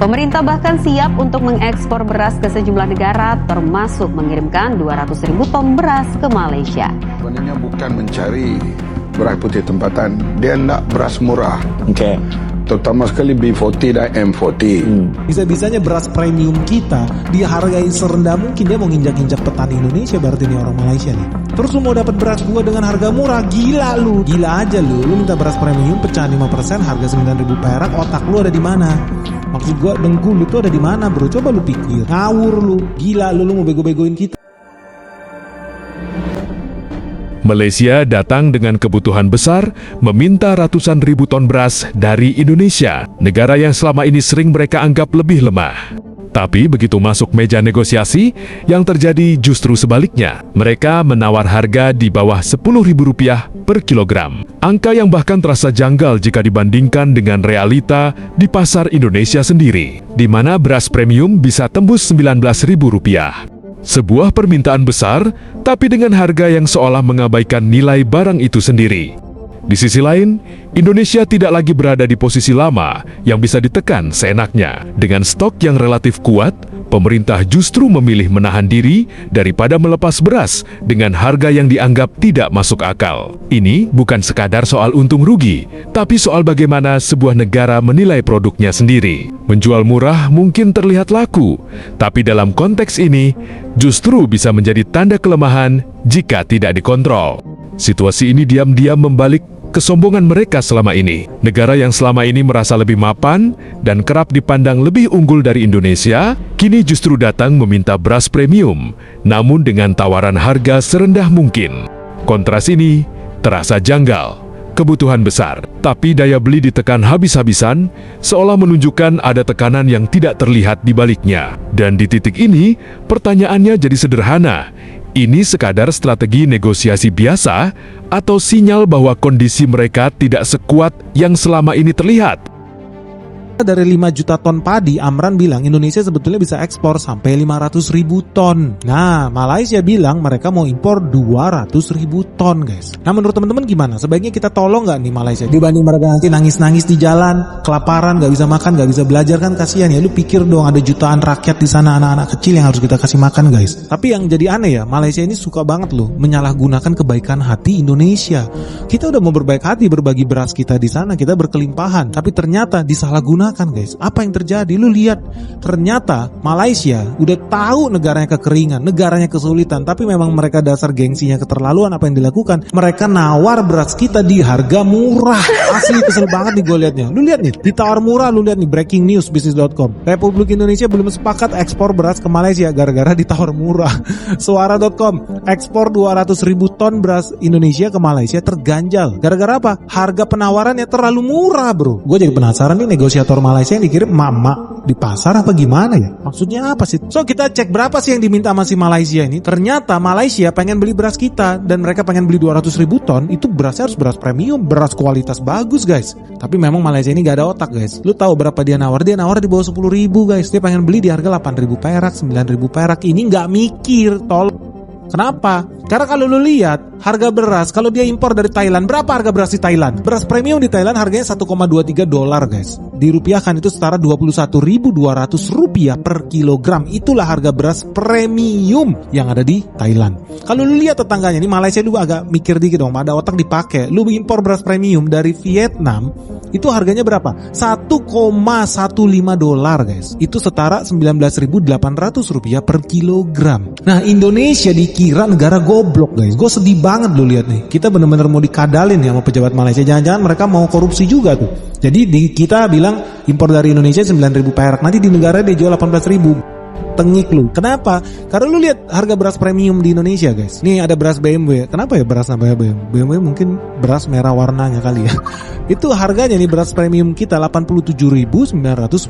Pemerintah bahkan siap untuk mengekspor beras ke sejumlah negara, termasuk mengirimkan 200.000 ton beras ke Malaysia. Sebenarnya bukan mencari beras putih tempatan, dia nak beras murah. Oke. Terutama sekali B40 dan M40. Bisa-bisanya beras premium kita dihargai serendah mungkin. Dia mau nginjak-injak petani Indonesia, berarti ini orang Malaysia nih. Terus lu mau dapat beras gua dengan harga murah, gila lu. Gila aja lu minta beras premium pecahan 5% harga 9.000 perak, otak lu ada di mana? Maksud gua dengkul lu tuh ada di mana, bro? Coba lu pikir. Ngawur lu. Gila lu mau bego-begoin kita. Malaysia datang dengan kebutuhan besar, meminta ratusan ribu ton beras dari Indonesia, negara yang selama ini sering mereka anggap lebih lemah. Tapi begitu masuk meja negosiasi, yang terjadi justru sebaliknya. Mereka menawar harga di bawah Rp10.000 per kilogram. Angka yang bahkan terasa janggal jika dibandingkan dengan realita di pasar Indonesia sendiri, di mana beras premium bisa tembus Rp19.000. Sebuah permintaan besar, tapi dengan harga yang seolah mengabaikan nilai barang itu sendiri. Di sisi lain, Indonesia tidak lagi berada di posisi lama yang bisa ditekan seenaknya. Dengan stok yang relatif kuat, pemerintah justru memilih menahan diri daripada melepas beras dengan harga yang dianggap tidak masuk akal. Ini bukan sekadar soal untung rugi, tapi soal bagaimana sebuah negara menilai produknya sendiri. Menjual murah mungkin terlihat laku, tapi dalam konteks ini justru bisa menjadi tanda kelemahan jika tidak dikontrol. Situasi ini diam-diam membalik kesombongan mereka selama ini. Negara yang selama ini merasa lebih mapan dan kerap dipandang lebih unggul dari Indonesia, kini justru datang meminta beras premium, namun dengan tawaran harga serendah mungkin. Kontras ini terasa janggal. Kebutuhan besar, tapi daya beli ditekan habis-habisan, seolah menunjukkan ada tekanan yang tidak terlihat di baliknya. Dan di titik ini, pertanyaannya jadi sederhana. Ini sekadar strategi negosiasi biasa atau sinyal bahwa kondisi mereka tidak sekuat yang selama ini terlihat? Dari 5 juta ton padi, Amran bilang Indonesia sebetulnya bisa ekspor sampai 500.000 ton. Nah, Malaysia bilang mereka mau impor 200.000 ton, guys. Nah, menurut teman-teman gimana? Sebaiknya kita tolong nggak nih Malaysia? Dibanding mereka nanti nangis-nangis di jalan, kelaparan, nggak bisa makan, nggak bisa belajar, kan kasihan ya. Lu pikir dong, ada jutaan rakyat di sana, anak-anak kecil yang harus kita kasih makan, guys. Tapi yang jadi aneh ya, Malaysia ini suka banget loh menyalahgunakan kebaikan hati Indonesia. Kita udah mau berbaik hati berbagi beras kita di sana, kita berkelimpahan, tapi ternyata disalahgunakan, guys. Apa yang terjadi? Lu lihat, ternyata Malaysia udah tahu negaranya kekeringan, negaranya kesulitan, tapi memang mereka dasar gengsinya keterlaluan. Apa yang dilakukan? Mereka nawar beras kita di harga murah. Asli kesel banget nih gue liatnya. Lu lihat nih, ditawar murah. Lu lihat nih, breaking news bisnis.com. Republik Indonesia belum sepakat ekspor beras ke Malaysia gara-gara ditawar murah. Suara.com, ekspor 200.000 ton beras Indonesia ke Malaysia terganjal. Gara-gara apa? Harga penawarannya terlalu murah, bro. Gue jadi penasaran nih, negosiator Malaysia yang dikirim mama di pasar apa gimana ya? Maksudnya apa sih? So kita cek berapa sih yang diminta sama si Malaysia ini. Ternyata Malaysia pengen beli beras kita dan mereka pengen beli 200.000 ton. Itu berasnya harus beras premium, beras kualitas bagus, guys. Tapi memang Malaysia ini gak ada otak, guys. Lu tahu berapa dia nawar? Dia nawar di bawah 10.000, guys. Dia pengen beli di harga 8.000 perak, 9.000 perak. Ini gak mikir, tolong. Kenapa? Karena kalau lu lihat harga beras, kalau dia impor dari Thailand, berapa harga beras di Thailand? Beras premium di Thailand harganya $1,23, guys. Dirupiahkan itu setara Rp21.200 per kilogram. Itulah harga beras premium yang ada di Thailand. Kalau lu lihat tetangganya, ini Malaysia, lu agak mikir dikit dong, ada otak dipakai. Lu impor beras premium dari Vietnam, itu harganya berapa? $1,15, guys. Itu setara Rp19.800 per kilogram. Nah, Indonesia dikira negara goblok, guys. Gue sedih banget lu lihat nih. Kita bener-bener mau dikadalin ya sama pejabat Malaysia. Jangan-jangan mereka mau korupsi juga tuh. Jadi kita bilang impor dari Indonesia 9.000 perak. Nanti di negara dia jual 18.000. Tengik lu. Kenapa? Karena lu lihat harga beras premium di Indonesia, guys. Nih ada beras BMW. Kenapa ya beras namanya BMW? BMW mungkin beras merah warnanya kali ya. Itu harganya nih beras premium kita Rp87.910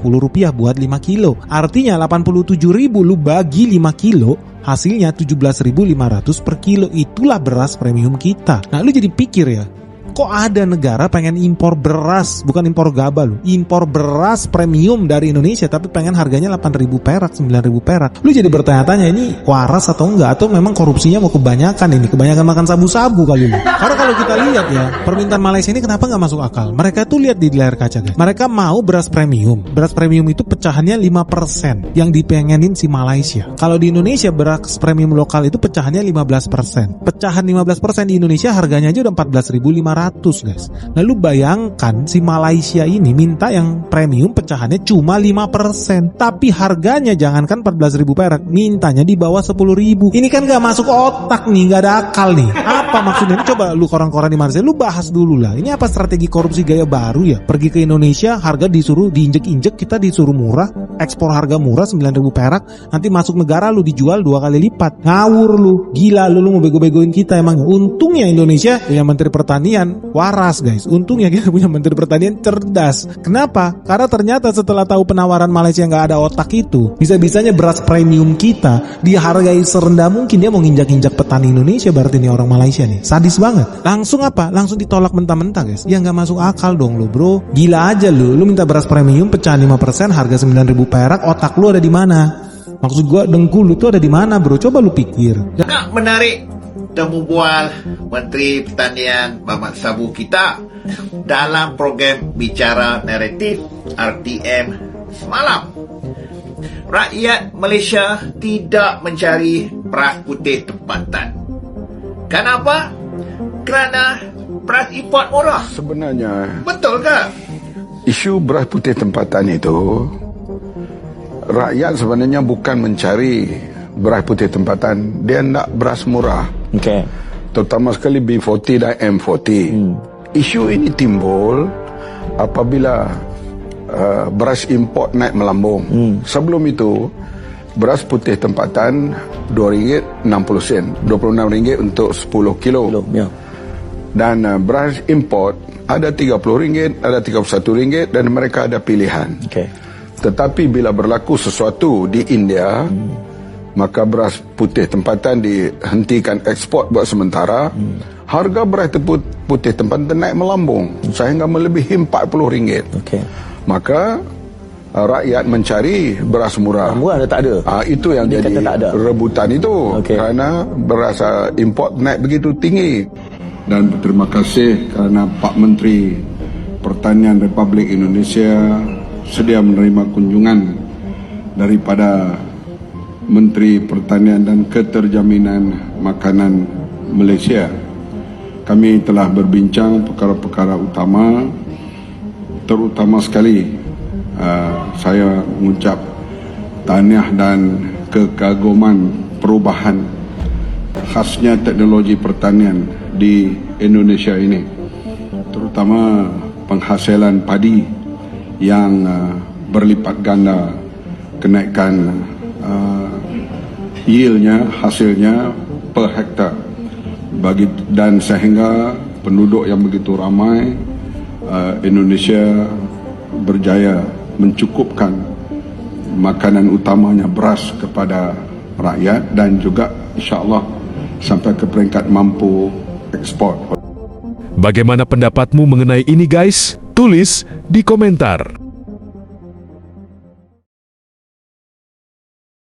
buat 5 kilo. Artinya 87.000 lu bagi 5 kilo, hasilnya 17.500 per kilo. Itulah beras premium kita. Nah lu jadi pikir ya, kok ada negara pengen impor beras, bukan impor gabah loh, impor beras premium dari Indonesia tapi pengen harganya 8.000 perak, 9.000 perak. Lu jadi bertanya-tanya ini waras atau enggak, atau memang korupsinya mau kebanyakan ini, kebanyakan makan sabu-sabu kali ini. Karena kalau kita lihat ya, permintaan Malaysia ini kenapa nggak masuk akal? Mereka tuh lihat di layar kaca guys, mereka mau beras premium. Beras premium itu pecahannya 5% yang dipengenin si Malaysia. Kalau di Indonesia beras premium lokal itu pecahannya 15%. Pecahan 15% di Indonesia harganya aja udah 14.500 guys. Nah lu bayangkan si Malaysia ini minta yang premium pecahannya cuma 5%, tapi harganya jangankan 14.000 perak, mintanya di bawah 10.000. Ini kan gak masuk otak nih, gak ada akal nih. Apa maksudnya? Ini coba lu koran-koran di Malaysia, lu bahas dulu lah. Ini apa strategi korupsi gaya baru ya? Pergi ke Indonesia, harga disuruh diinjek-injek, kita disuruh murah, ekspor harga murah 9.000 perak, nanti masuk negara lu dijual 2 kali lipat. Ngawur lu, gila lu mau bego-begoin kita emang. Untungnya Indonesia punya Menteri Pertanian waras guys. Untungnya kita punya Menteri Pertanian cerdas. Kenapa? Karena ternyata setelah tahu penawaran Malaysia nggak ada otak itu, bisa-bisanya beras premium kita dihargai serendah mungkin. Dia mau nginjak-injak petani Indonesia, berarti nih orang Malaysia nih sadis banget. Langsung apa? Langsung ditolak mentah-mentah guys. Ya nggak masuk akal dong lo bro. Gila aja lu minta beras premium pecahan 5% harga 9.000 perak, otak lu ada di mana? Maksud gua dengkul lu tuh ada di mana bro? Coba lu pikir. Nak menarik temu bual Menteri Pertanian Mamat Sabu kita dalam program Bicara Naratif RTM semalam. Rakyat Malaysia tidak mencari beras putih tempatan. Kenapa? Kerana beras import murah. Sebenarnya Betul ke? isu beras putih tempatan itu, rakyat sebenarnya bukan mencari beras putih tempatan, dia nak beras murah. Okey. Terutama sekali B40 dan M40. Isu ini timbul apabila beras import naik melambung. Sebelum itu beras putih tempatan RM2.60, RM26 untuk 10 kilo. Belum, ya. Dan beras import ada RM30, ada RM31 dan mereka ada pilihan. Okey. Tetapi bila berlaku sesuatu di India, maka beras putih tempatan dihentikan ekspor buat sementara. Harga beras putih tempatan naik melambung sehingga melebihi RM40. Okey. Maka rakyat mencari beras murah. Murah dah tak ada. Itu yang Dia jadi kata tak ada. rebutan itu. Okey. Kerana beras import naik begitu tinggi. Dan berterima kasih kerana Pak Menteri Pertanian Republik Indonesia sedia menerima kunjungan daripada Menteri Pertanian dan Keterjaminan Makanan Malaysia. Kami telah berbincang perkara-perkara utama, terutama sekali saya mengucap tahniah dan kekaguman perubahan khasnya teknologi pertanian di Indonesia ini, terutama penghasilan padi yang berlipat ganda, kenaikan yieldnya, hasilnya per hektar dan sehingga penduduk yang begitu ramai Indonesia berjaya mencukupkan makanan utamanya beras kepada rakyat dan juga insya-Allah sampai ke peringkat mampu ekspor. Bagaimana pendapatmu mengenai ini guys? Tulis di komentar.